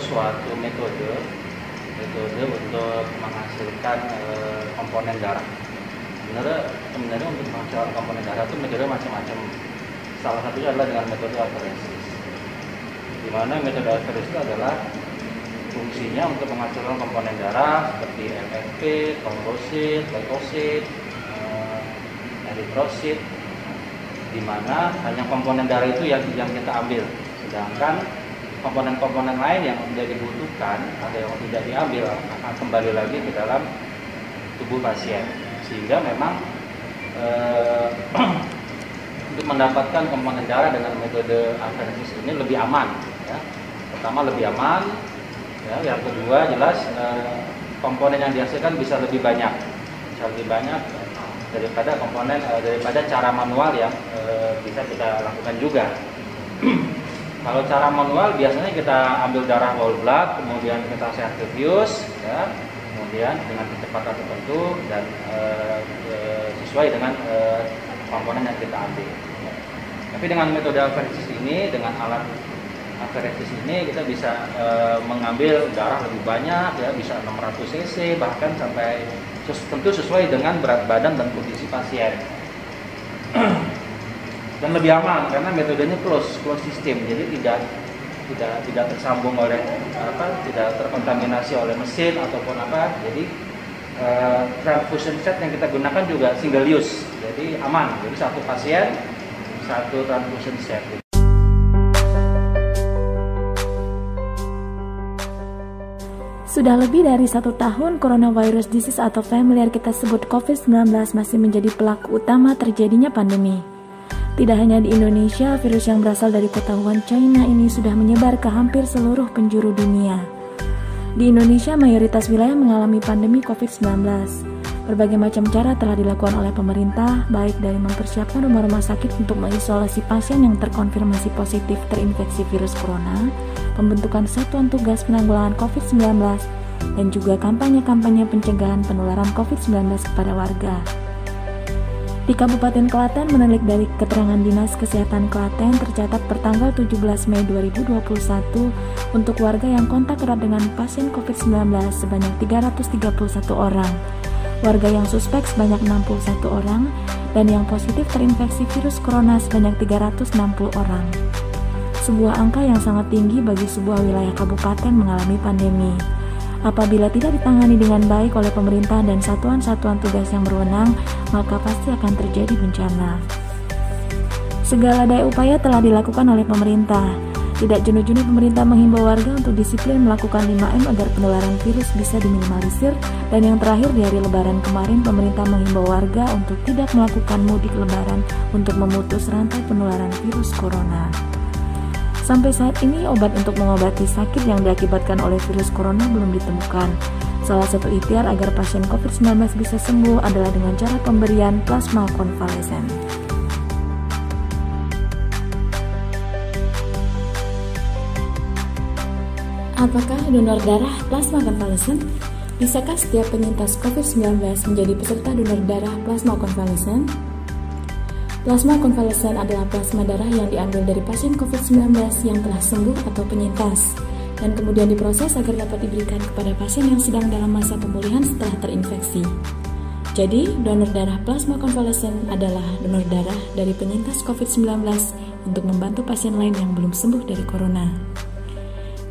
suatu metode untuk menghasilkan komponen darah. Sebenarnya untuk menghasilkan komponen darah itu metode macam-macam. Salah satunya adalah dengan metode aferesis. Di mana metode aferesis itu adalah fungsinya untuk menghasilkan komponen darah seperti MFP, trombosit, leukosit, eritrosit, di mana hanya komponen darah itu yang kita ambil, sedangkan komponen-komponen lain yang tidak dibutuhkan atau yang tidak diambil akan kembali lagi ke dalam tubuh pasien, sehingga memang untuk mendapatkan komponen darah dengan metode aferesis ini lebih aman ya. Pertama lebih aman ya, yang kedua jelas komponen yang dihasilkan bisa lebih banyak daripada daripada cara manual yang bisa kita lakukan juga. Kalau cara manual biasanya kita ambil darah whole blood, kemudian kita sentrifuge, ya, kemudian dengan kecepatan tertentu dan sesuai dengan komponen yang kita ambil. Tapi dengan metode aferesis ini, dengan alat aferesis ini kita bisa mengambil darah lebih banyak, ya, bisa 600 cc bahkan sampai tentu sesuai dengan berat badan dan kondisi pasien. Dan lebih aman karena metodenya close system, jadi tidak tersambung oleh tidak terkontaminasi oleh mesin ataupun apa. Jadi transfusion set yang kita gunakan juga single use, jadi aman. Jadi satu pasien satu transfusion set. Sudah lebih dari 1 tahun, coronavirus disease atau familiar kita sebut COVID-19 masih menjadi pelaku utama terjadinya pandemi. Tidak hanya di Indonesia, virus yang berasal dari kota Wuhan, China ini sudah menyebar ke hampir seluruh penjuru dunia. Di Indonesia, mayoritas wilayah mengalami pandemi COVID-19. Berbagai macam cara telah dilakukan oleh pemerintah, baik dari mempersiapkan rumah-rumah sakit untuk mengisolasi pasien yang terkonfirmasi positif terinfeksi virus corona, pembentukan satuan tugas penanggulangan COVID-19, dan juga kampanye-kampanye pencegahan penularan COVID-19 kepada warga. Di Kabupaten Klaten, menelik dari keterangan Dinas Kesehatan Klaten, tercatat pertanggal 17 Mei 2021 untuk warga yang kontak erat dengan pasien COVID-19 sebanyak 331 orang, warga yang suspek sebanyak 61 orang, dan yang positif terinfeksi virus corona sebanyak 360 orang. Sebuah angka yang sangat tinggi bagi sebuah wilayah kabupaten mengalami pandemi. Apabila tidak ditangani dengan baik oleh pemerintah dan satuan-satuan tugas yang berwenang, maka pasti akan terjadi bencana. Segala daya upaya telah dilakukan oleh pemerintah. Tidak jenuh-jenuh pemerintah menghimbau warga untuk disiplin melakukan 5M agar penularan virus bisa diminimalisir. Dan yang terakhir, di hari Lebaran kemarin, pemerintah menghimbau warga untuk tidak melakukan mudik Lebaran untuk memutus rantai penularan virus corona. Sampai saat ini, obat untuk mengobati sakit yang diakibatkan oleh virus corona belum ditemukan. Salah satu ikhtiar agar pasien COVID-19 bisa sembuh adalah dengan cara pemberian plasma konvalesen. Apakah donor darah plasma konvalesen? Bisakah setiap penyintas COVID-19 menjadi peserta donor darah plasma konvalesen? Plasma konvalesen adalah plasma darah yang diambil dari pasien COVID-19 yang telah sembuh atau penyintas, dan kemudian diproses agar dapat diberikan kepada pasien yang sedang dalam masa pemulihan setelah terinfeksi. Jadi, donor darah plasma konvalesen adalah donor darah dari penyintas COVID-19 untuk membantu pasien lain yang belum sembuh dari corona.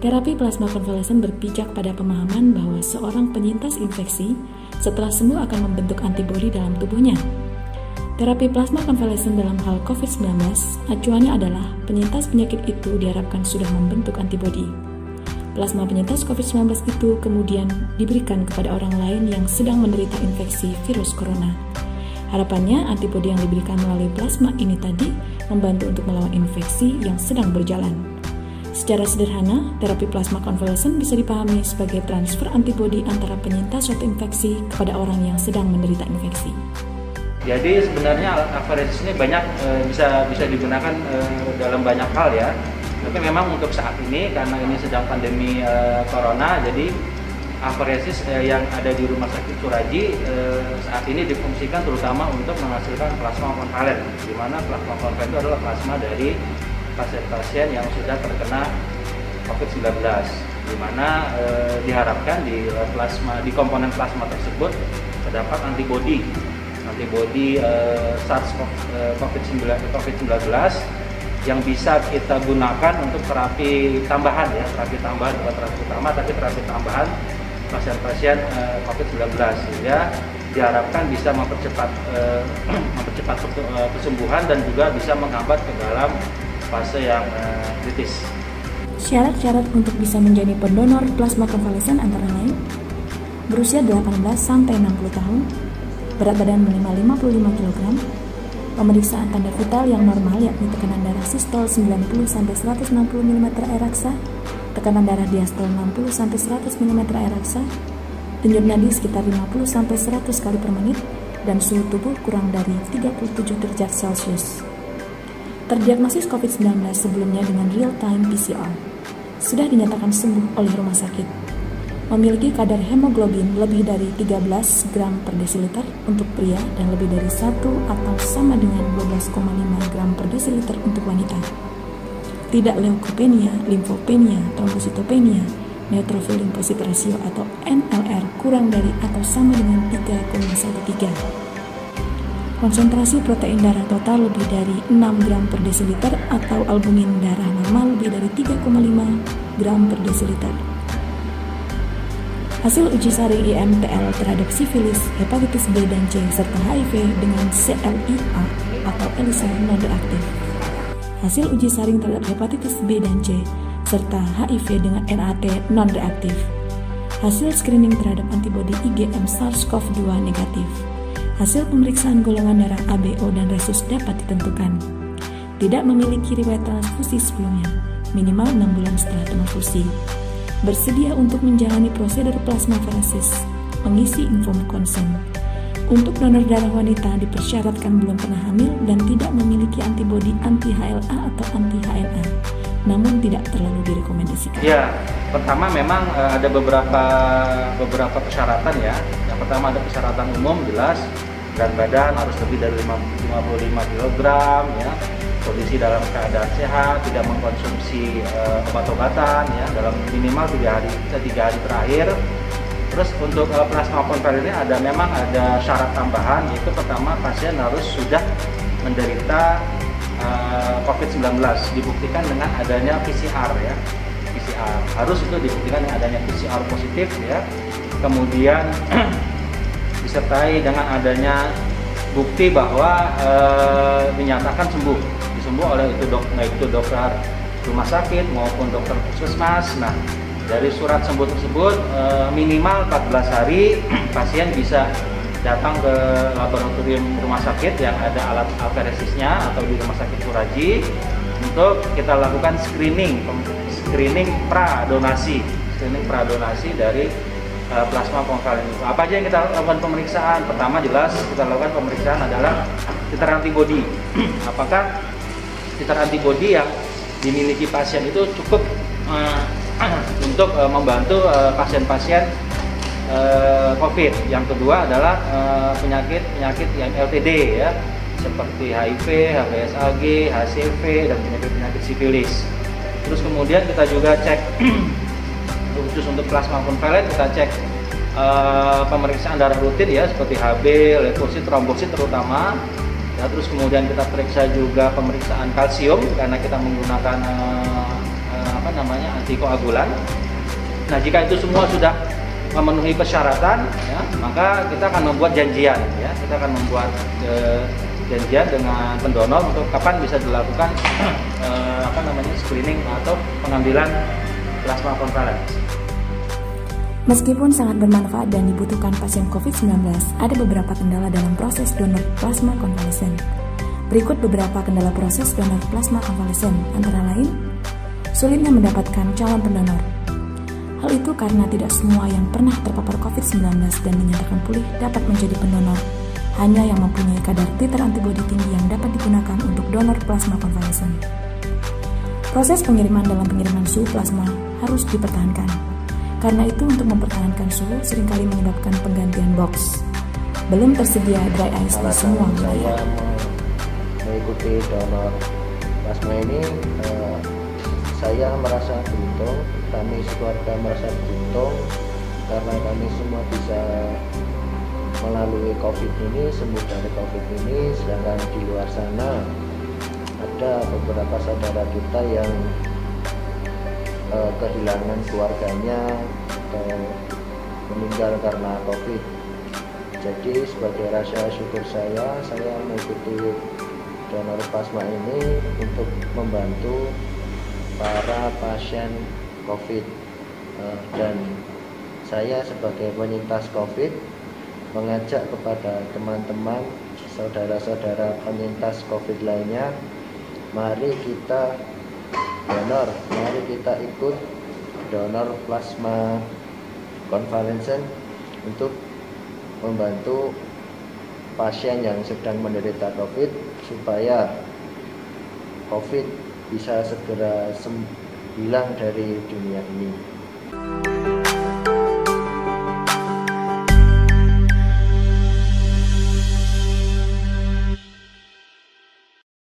Terapi plasma konvalesen berpijak pada pemahaman bahwa seorang penyintas infeksi setelah sembuh akan membentuk antibodi dalam tubuhnya. Terapi plasma konvalesen dalam hal COVID-19, acuannya adalah penyintas penyakit itu diharapkan sudah membentuk antibodi. Plasma penyintas COVID-19 itu kemudian diberikan kepada orang lain yang sedang menderita infeksi virus corona. Harapannya, antibodi yang diberikan melalui plasma ini tadi membantu untuk melawan infeksi yang sedang berjalan. Secara sederhana, terapi plasma konvalesen bisa dipahami sebagai transfer antibodi antara penyintas suatu infeksi kepada orang yang sedang menderita infeksi. Jadi sebenarnya alat aferesis ini banyak bisa digunakan dalam banyak hal ya. Tapi memang untuk saat ini karena ini sedang pandemi corona, jadi aferesis yang ada di Rumah Sakit Suraji saat ini difungsikan terutama untuk menghasilkan plasma konvalen, di mana plasma konvalen itu adalah plasma dari pasien-pasien yang sudah terkena COVID-19. di mana diharapkan di komponen plasma tersebut terdapat antibodi SARS-CoV-19 yang bisa kita gunakan untuk terapi tambahan ya, bukan terapi utama tapi terapi tambahan pasien-pasien COVID-19, sehingga diharapkan bisa mempercepat kesembuhan dan juga bisa menghambat ke dalam fase yang kritis. Syarat-syarat untuk bisa menjadi pendonor plasma konvalesen antara lain berusia 18 sampai 60 tahun, berat badan minimal 55 kg, pemeriksaan tanda vital yang normal yakni tekanan darah sistol 90 sampai 160 mm air raksa, tekanan darah diastol 60 sampai 100 mm air raksa, denyut nadi sekitar 50 sampai 100 kali per menit, dan suhu tubuh kurang dari 37 derajat Celcius. Terdiagnosis COVID-19 sebelumnya dengan real-time PCR. Sudah dinyatakan sembuh oleh rumah sakit. Memiliki kadar hemoglobin lebih dari 13 gram per desiliter untuk pria dan lebih dari 1 atau sama dengan 12,5 gram per desiliter untuk wanita. Tidak leukopenia, limfopenia, trombositopenia, neutrophil limfosit ratio atau NLR kurang dari atau sama dengan 3,13. Konsentrasi protein darah total lebih dari 6 gram per desiliter atau albumin darah normal lebih dari 3,5 gram per desiliter. Hasil uji saring IMTL terhadap sifilis, hepatitis B dan C, serta HIV dengan CLIA atau ELISA non-reaktif. Hasil uji saring terhadap hepatitis B dan C, serta HIV dengan NAT non-reaktif. Hasil screening terhadap antibodi IgM SARS-CoV-2 negatif. Hasil pemeriksaan golongan darah ABO dan resus dapat ditentukan. Tidak memiliki riwayat transfusi sebelumnya, minimal 6 bulan setelah transfusi. Bersedia untuk menjalani prosedur plasmaferesis, mengisi inform consent. Untuk donor darah wanita dipersyaratkan belum pernah hamil dan tidak memiliki antibodi anti-HLA atau anti-HNA, namun tidak terlalu direkomendasikan. Ya, pertama memang ada beberapa persyaratan ya. Yang pertama ada persyaratan umum jelas, berat badan harus lebih dari 55 kg ya. Kondisi dalam keadaan sehat, tidak mengkonsumsi obat-obatan ya dalam minimal 3 hari terakhir. Terus untuk plasma konvalesen ini memang ada syarat tambahan, yaitu pertama pasien harus sudah menderita COVID-19, dibuktikan dengan adanya PCR ya. PCR harus itu dibuktikan dengan adanya PCR positif ya. Kemudian disertai dengan adanya bukti bahwa dinyatakan sembuh oleh itu dokter rumah sakit maupun dokter puskesmas. Nah, dari surat sembuh tersebut minimal 14 hari pasien bisa datang ke laboratorium rumah sakit yang ada alat aferesisnya atau di rumah sakit Suraji untuk kita lakukan screening pradonasi dari plasma konvalesen. Apa aja yang kita lakukan pemeriksaan? Pertama jelas kita lakukan pemeriksaan adalah titer antibodi. Apakah titer antibodi yang dimiliki pasien itu cukup untuk membantu pasien-pasien COVID. Yang kedua adalah penyakit yang LTD ya, seperti HIV, HBsAg, HCV, dan penyakit sifilis. Terus kemudian kita juga cek khusus untuk plasma konvalesen, kita cek pemeriksaan darah rutin ya, seperti HB, leukosit, trombosit terutama. Ya, terus kemudian kita periksa juga pemeriksaan kalsium karena kita menggunakan antikoagulan. Nah, jika itu semua sudah memenuhi persyaratan, ya, maka kita akan membuat janjian. Ya, kita akan membuat janjian dengan pendonor untuk kapan bisa dilakukan screening atau pengambilan plasma konvalesen. Meskipun sangat bermanfaat dan dibutuhkan pasien COVID-19, ada beberapa kendala dalam proses donor plasma konvalesen. Berikut beberapa kendala proses donor plasma konvalesen, antara lain, sulitnya mendapatkan calon pendonor. Hal itu karena tidak semua yang pernah terpapar COVID-19 dan dinyatakan pulih dapat menjadi pendonor. Hanya yang mempunyai kadar titer antibodi tinggi yang dapat digunakan untuk donor plasma konvalesen. Proses pengiriman dalam pengiriman suhu plasma harus dipertahankan. Karena itu untuk mempertahankan suhu seringkali menyebabkan penggantian box. Belum tersedia dry ice di semua wilayah. Mengikuti donor plasma ini Saya merasa beruntung, kami sekeluarga merasa beruntung karena kami semua bisa melalui COVID ini, sembuh dari COVID ini. Sedangkan di luar sana ada beberapa saudara kita yang kehilangan keluarganya atau meninggal karena COVID. Jadi sebagai rasa syukur saya mengikuti donor plasma ini untuk membantu para pasien COVID. Dan saya sebagai penyintas COVID mengajak kepada teman-teman, saudara-saudara penyintas COVID lainnya, mari kita donor, mari kita ikut donor plasma konvalesen untuk membantu pasien yang sedang menderita COVID supaya COVID bisa segera hilang dari dunia ini.